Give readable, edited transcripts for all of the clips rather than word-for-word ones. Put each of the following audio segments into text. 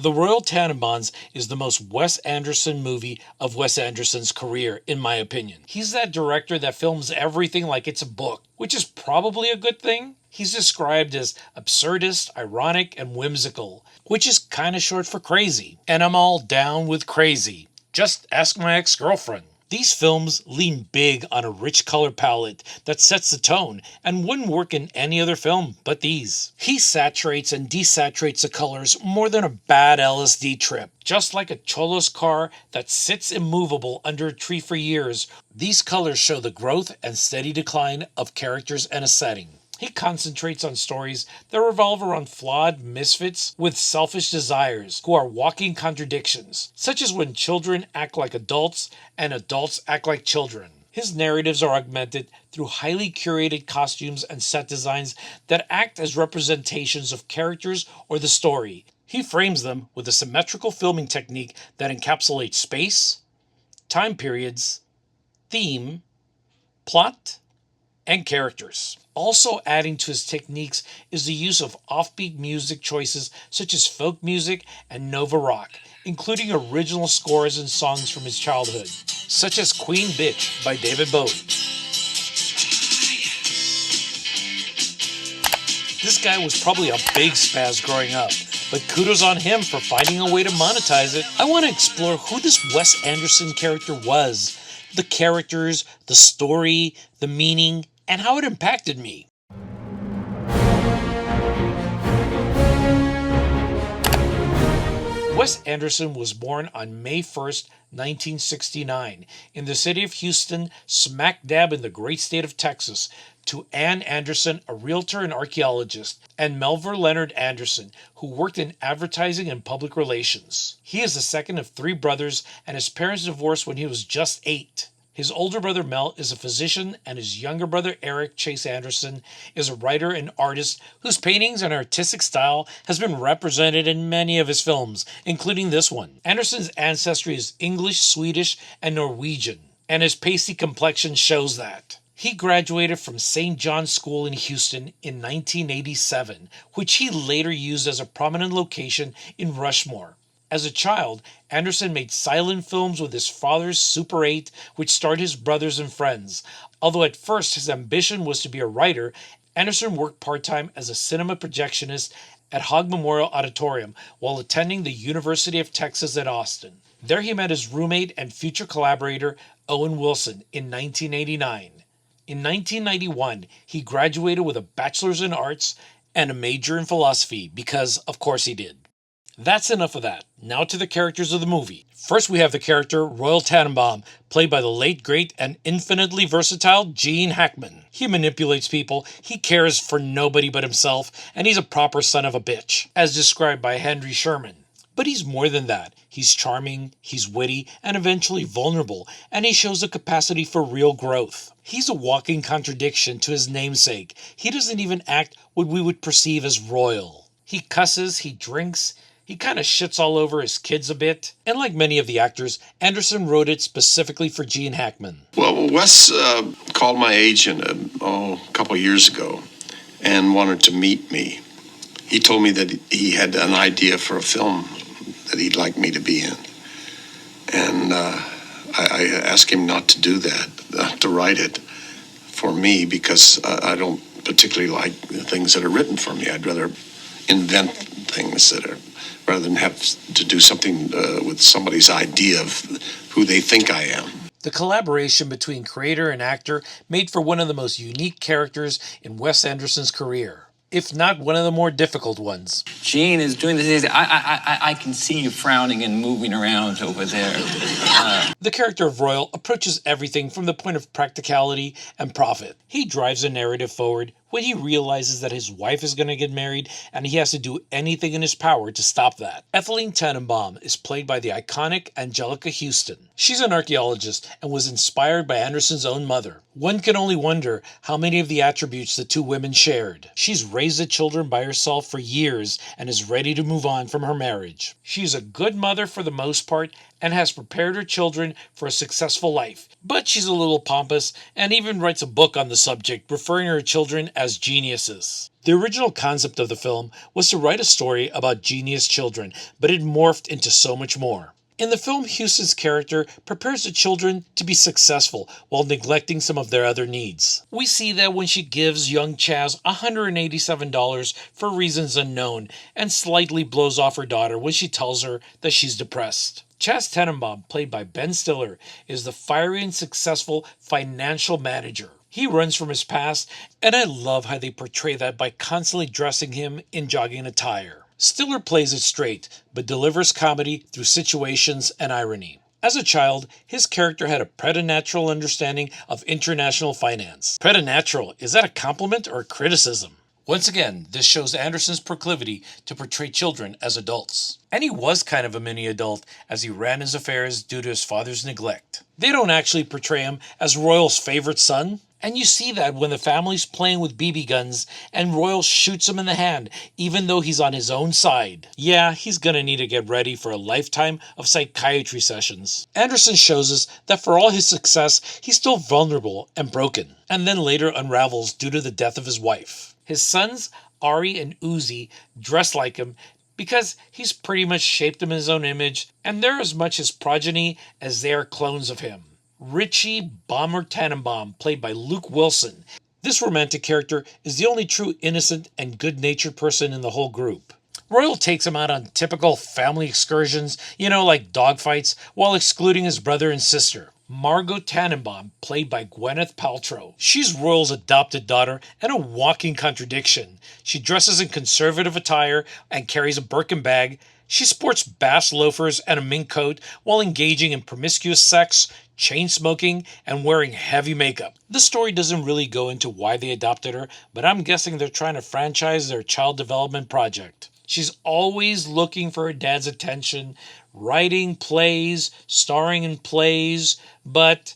The Royal Tenenbaums is the most Wes Anderson movie of Wes Anderson's career, in my opinion. He's that director that films everything like it's a book, which is probably a good thing. He's described as absurdist, ironic, and whimsical, which is kind of short for crazy. And I'm all down with crazy. Just ask my ex-girlfriend. These films lean big on a rich color palette that sets the tone and wouldn't work in any other film but these. He saturates and desaturates the colors more than a bad LSD trip. Just like a Cholo's car that sits immovable under a tree for years, these colors show the growth and steady decline of characters and a setting. He concentrates on stories that revolve around flawed misfits with selfish desires who are walking contradictions, such as when children act like adults and adults act like children. His narratives are augmented through highly curated costumes and set designs that act as representations of characters or the story. He frames them with a symmetrical filming technique that encapsulates space, time periods, theme, plot, and characters. Also adding to his techniques is the use of offbeat music choices such as folk music and Nova rock, including original scores and songs from his childhood, such as Queen Bitch by David Bowie. This guy was probably a big spaz growing up, but kudos on him for finding a way to monetize it. I want to explore who this Wes Anderson character was, the characters, the story, the meaning, and how it impacted me. Wes Anderson was born on May 1st, 1969, in the city of Houston, smack dab in the great state of Texas, to Ann Anderson, a realtor and archaeologist, and Melver Leonard Anderson, who worked in advertising and public relations. He is the second of three brothers, and his parents divorced when he was just 8. His older brother Mel is a physician, and his younger brother Eric Chase Anderson is a writer and artist whose paintings and artistic style has been represented in many of his films, including this one. Anderson's ancestry is English, Swedish, and Norwegian, and his pasty complexion shows that. He graduated from St. John's School in Houston in 1987, which he later used as a prominent location in Rushmore. As a child, Anderson made silent films with his father's Super 8, which starred his brothers and friends. Although at first his ambition was to be a writer, Anderson worked part-time as a cinema projectionist at Hogg Memorial Auditorium while attending the University of Texas at Austin. There he met his roommate and future collaborator, Owen Wilson, in 1989. In 1991, he graduated with a bachelor's in arts and a major in philosophy because, of course, he did. That's enough of that. Now to the characters of the movie. First we have the character Royal Tenenbaum, played by the late, great, and infinitely versatile Gene Hackman. He manipulates people, he cares for nobody but himself, and he's a proper son of a bitch, as described by Henry Sherman. But he's more than that. He's charming, he's witty, and eventually vulnerable, and he shows a capacity for real growth. He's a walking contradiction to his namesake. He doesn't even act what we would perceive as royal. He cusses, he drinks, he kind of shits all over his kids a bit. And like many of the actors, Anderson wrote it specifically for Gene Hackman. Well, Wes called my agent a couple of years ago and wanted to meet me. He told me that he had an idea for a film that he'd like me to be in. And I asked him not to do that, to write it for me, because I don't particularly like things that are written for me. I'd rather invent things that are, rather than have to do something with somebody's idea of who they think I am. The collaboration between creator and actor made for one of the most unique characters in Wes Anderson's career, if not one of the more difficult ones. Gene is doing this. I can see you frowning and moving around over there. The character of Royal approaches everything from the point of practicality and profit. He drives the narrative forward when he realizes that his wife is going to get married and he has to do anything in his power to stop that. Ethelene Tenenbaum is played by the iconic Angelica Houston. She's an archaeologist and was inspired by Anderson's own mother. One can only wonder how many of the attributes the two women shared. She's raised the children by herself for years and is ready to move on from her marriage. She's a good mother for the most part and has prepared her children for a successful life. But she's a little pompous and even writes a book on the subject, referring to her children as geniuses. The original concept of the film was to write a story about genius children, but it morphed into so much more. In the film, Houston's character prepares the children to be successful while neglecting some of their other needs. We see that when she gives young Chaz $187 for reasons unknown and slightly blows off her daughter when she tells her that she's depressed. Chaz Tenenbaum, played by Ben Stiller, is the fiery and successful financial manager. He runs from his past, and I love how they portray that by constantly dressing him in jogging attire. Stiller plays it straight, but delivers comedy through situations and irony. As a child, his character had a preternatural understanding of international finance. Preternatural, is that a compliment or a criticism? Once again, this shows Anderson's proclivity to portray children as adults. And he was kind of a mini adult as he ran his affairs due to his father's neglect. They don't actually portray him as Royal's favorite son. And you see that when the family's playing with BB guns and Royal shoots him in the hand, even though he's on his own side. Yeah, he's gonna need to get ready for a lifetime of psychiatry sessions. Anderson shows us that for all his success, he's still vulnerable and broken, and then later unravels due to the death of his wife. His sons, Ari and Uzi, dress like him because he's pretty much shaped them in his own image, and they're as much his progeny as they are clones of him. Richie Bomber Tannenbaum, played by Luke Wilson. This romantic character is the only true innocent and good-natured person in the whole group. Royal takes him out on typical family excursions, like dogfights, while excluding his brother and sister. Margot Tannenbaum, played by Gwyneth Paltrow. She's Royal's adopted daughter and a walking contradiction. She dresses in conservative attire and carries a Birkin bag. She sports bass loafers and a mink coat while engaging in promiscuous sex, chain smoking, and wearing heavy makeup. The story doesn't really go into why they adopted her, but I'm guessing they're trying to franchise their child development project. She's always looking for her dad's attention, writing plays, starring in plays, but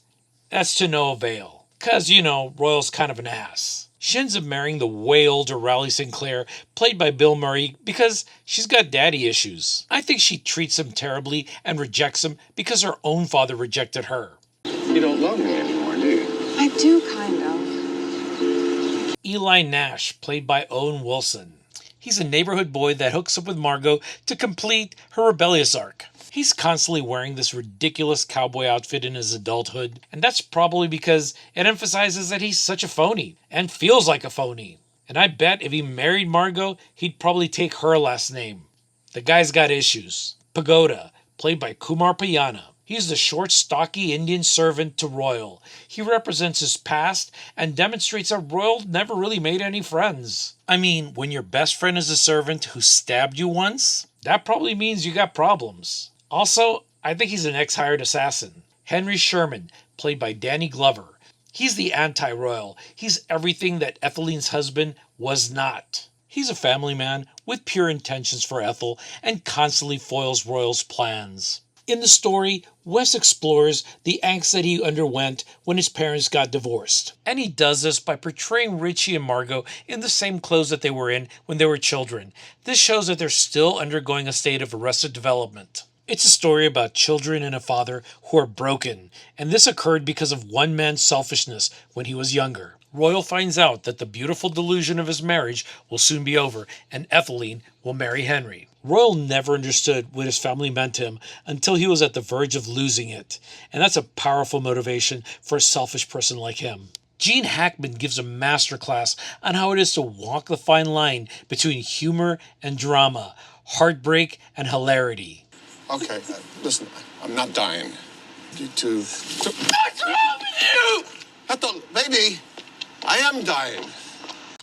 that's to no avail. 'Cause, Royal's kind of an ass. She ends up marrying the way older Raleigh Sinclair, played by Bill Murray, because she's got daddy issues. I think she treats him terribly and rejects him because her own father rejected her. You don't love me anymore, do you? I do, kind of. Eli Nash, played by Owen Wilson. He's a neighborhood boy that hooks up with Margot to complete her rebellious arc. He's constantly wearing this ridiculous cowboy outfit in his adulthood, and that's probably because it emphasizes that he's such a phony, and feels like a phony. And I bet if he married Margot, he'd probably take her last name. The guy's got issues. Pagoda, played by Kumar Payana. He's the short, stocky Indian servant to Royal. He represents his past and demonstrates that Royal never really made any friends. I mean, when your best friend is a servant who stabbed you once, that probably means you got problems. Also, I think he's an ex-hired assassin. Henry Sherman, played by Danny Glover. He's the anti-Royal. He's everything that Etheline's husband was not. He's a family man with pure intentions for Ethel and constantly foils Royal's plans. In the story, Wes explores the angst that he underwent when his parents got divorced. And he does this by portraying Richie and Margot in the same clothes that they were in when they were children. This shows that they're still undergoing a state of arrested development. It's a story about children and a father who are broken, and this occurred because of one man's selfishness when he was younger. Royal finds out that the beautiful delusion of his marriage will soon be over, and Etheline will marry Henry. Royal never understood what his family meant to him until he was at the verge of losing it, and that's a powerful motivation for a selfish person like him. Gene Hackman gives a masterclass on how it is to walk the fine line between humor and drama, heartbreak and hilarity. Okay, listen, I'm not dying. You two... What's wrong with you? Ethel, baby, I am dying.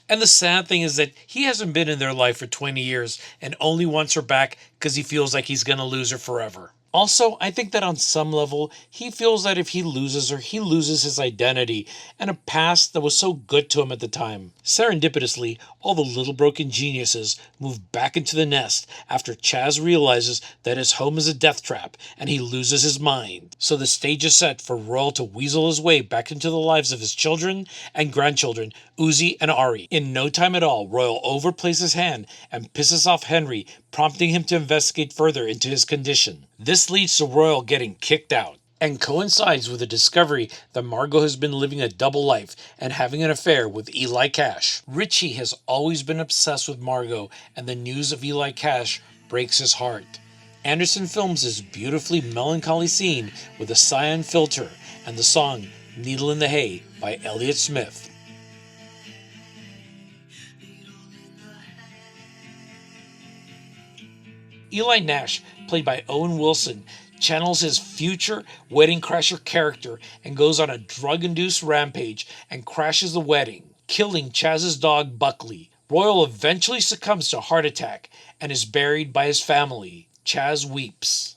And the sad thing is that he hasn't been in their life for 20 years and only wants her back because he feels like he's going to lose her forever. Also, I think that on some level, he feels that if he loses her, he loses his identity and a past that was so good to him at the time. Serendipitously, all the little broken geniuses move back into the nest after Chaz realizes that his home is a death trap and he loses his mind. So the stage is set for Royal to weasel his way back into the lives of his children and grandchildren, Uzi and Ari. In no time at all, Royal overplays his hand and pisses off Henry, prompting him to investigate further into his condition. This leads to Royal getting kicked out and coincides with the discovery that Margot has been living a double life and having an affair with Eli Cash. Richie has always been obsessed with Margot, and the news of Eli Cash breaks his heart. Anderson films this beautifully melancholy scene with a cyan filter and the song Needle in the Hay by Elliott Smith. Eli Nash, played by Owen Wilson, channels his future wedding crasher character and goes on a drug-induced rampage and crashes the wedding, killing Chaz's dog Buckley. Royal eventually succumbs to a heart attack and is buried by his family. Chaz weeps.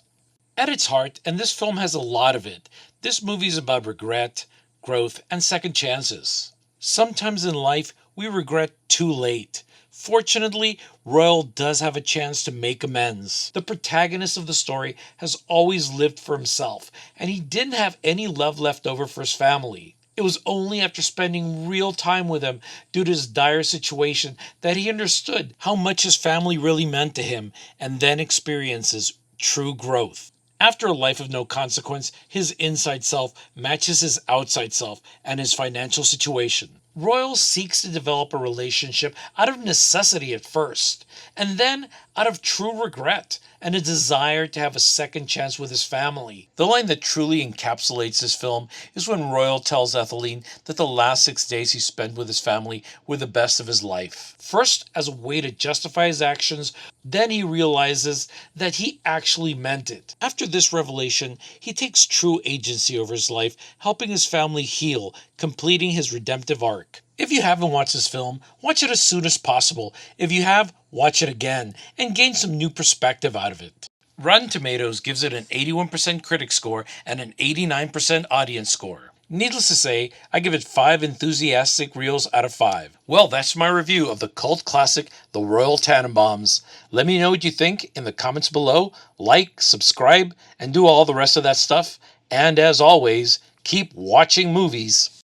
At its heart, and this film has a lot of it, this movie is about regret, growth, and second chances. Sometimes in life, we regret too late. Fortunately, Royal does have a chance to make amends. The protagonist of the story has always lived for himself, and he didn't have any love left over for his family. It was only after spending real time with him due to his dire situation that he understood how much his family really meant to him, and then experiences true growth. After a life of no consequence, his inside self matches his outside self and his financial situation. Royal seeks to develop a relationship out of necessity at first, and then out of true regret and a desire to have a second chance with his family. The line that truly encapsulates this film is when Royal tells Etheline that the last 6 days he spent with his family were the best of his life. First, as a way to justify his actions, then he realizes that he actually meant it. After this revelation, he takes true agency over his life, helping his family heal, completing his redemptive arc. If you haven't watched this film, watch it as soon as possible. If you have, watch it again and gain some new perspective out of it. Rotten Tomatoes gives it an 81% critic score and an 89% audience score. Needless to say, I give it 5 enthusiastic reels out of 5. Well, that's my review of the cult classic, The Royal Tenenbaums. Let me know what you think in the comments below. Like, subscribe, and do all the rest of that stuff. And as always, keep watching movies.